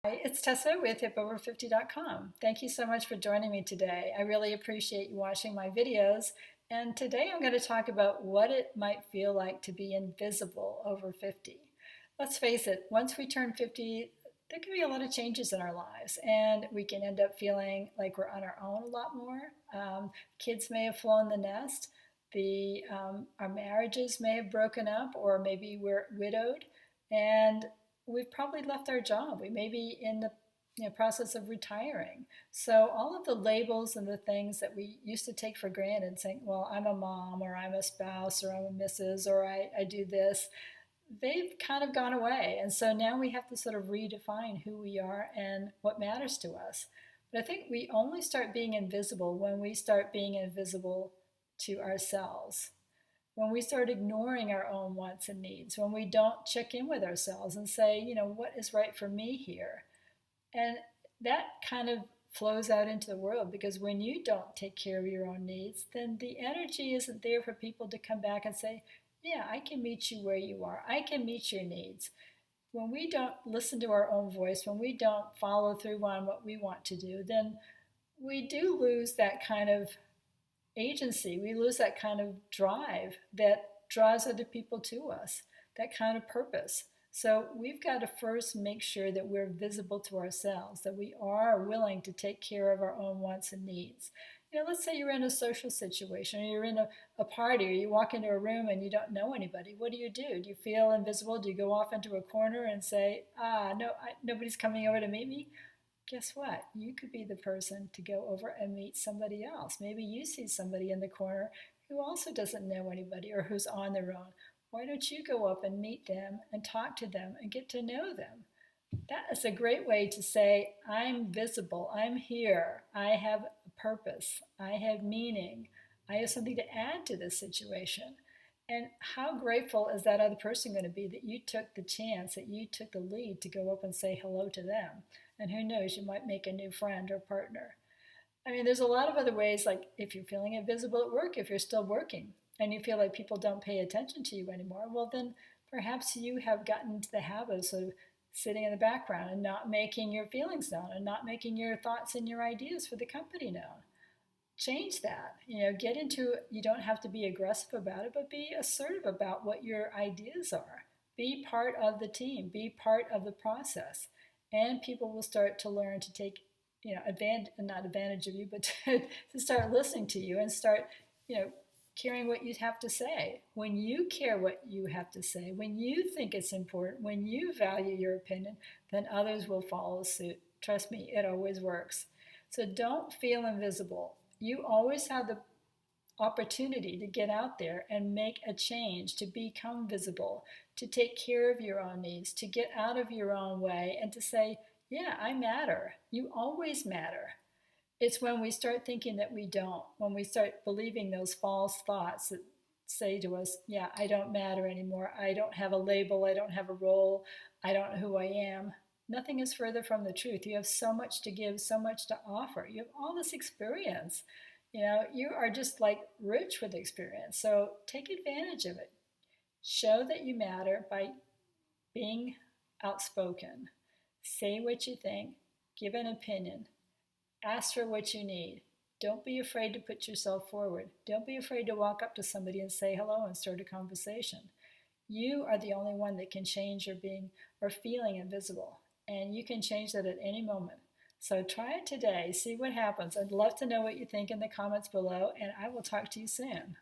Hi, it's Tessa with HIPOVER50.com. Thank you so much for joining me today. I really appreciate you watching my videos. And today I'm going to talk about what it might feel like to be invisible over 50. Let's face it, once we turn 50, there can be a lot of changes in our lives, and we can end up feeling like we're on our own a lot more. Kids may have flown the nest. Our marriages may have broken up, or maybe we're widowed. And we've probably left our job. We may be in the process of retiring. So all of the labels and the things that we used to take for granted, saying, well, I'm a mom, or I'm a spouse, or I'm a Mrs., or I do this, they've kind of gone away. And so now we have to sort of redefine who we are and what matters to us. But I think we only start being invisible when we start being invisible to ourselves, when we start ignoring our own wants and needs, when we don't check in with ourselves and say, what is right for me here? And that kind of flows out into the world, because when you don't take care of your own needs, then the energy isn't there for people to come back and say, yeah, I can meet you where you are. I can meet your needs. When we don't listen to our own voice, when we don't follow through on what we want to do, then we do lose that kind of agency. We lose that kind of drive that draws other people to us, that kind of purpose. So we've got to first make sure that we're visible to ourselves, that we are willing to take care of our own wants and needs. Let's say you're in a social situation, or you're in a party, or you walk into a room and you don't know anybody. What do? Do you feel invisible? Do you go off into a corner and say, no, nobody's coming over to meet me? Guess what? You could be the person to go over and meet somebody else. Maybe you see somebody in the corner who also doesn't know anybody, or who's on their own. Why don't you go up and meet them and talk to them and get to know them? That is a great way to say, I'm visible, I'm here, I have a purpose, I have meaning, I have something to add to this situation. And how grateful is that other person going to be that you took the chance, that you took the lead to go up and say hello to them? And who knows, you might make a new friend or partner. I mean, there's a lot of other ways, like if you're feeling invisible at work, if you're still working and you feel like people don't pay attention to you anymore, well, then perhaps you have gotten into the habit of sort of sitting in the background and not making your feelings known, and not making your thoughts and your ideas for the company known. Change that. Get into, you don't have to be aggressive about it, but be assertive about what your ideas are. Be part of the team, be part of the process. And people will start to learn to take, advantage, not advantage of you, but to start listening to you and start, caring what you have to say. When you care what you have to say, when you think it's important, when you value your opinion, then others will follow suit. Trust me, it always works. So don't feel invisible. You always have the opportunity to get out there and make a change, to become visible, to take care of your own needs, to get out of your own way, and to say, yeah, I matter. You always matter. It's when we start thinking that we don't, when we start believing those false thoughts that say to us, yeah, I don't matter anymore. I don't have a label. I don't have a role. I don't know who I am. Nothing is further from the truth. You have so much to give, so much to offer. You have all this experience. You are just like rich with experience. So take advantage of it. Show that you matter by being outspoken. Say what you think. Give an opinion. Ask for what you need. Don't be afraid to put yourself forward. Don't be afraid to walk up to somebody and say hello and start a conversation. You are the only one that can change your being or feeling invisible. And you can change that at any moment. So try it today. See what happens. I'd love to know what you think in the comments below, and I will talk to you soon.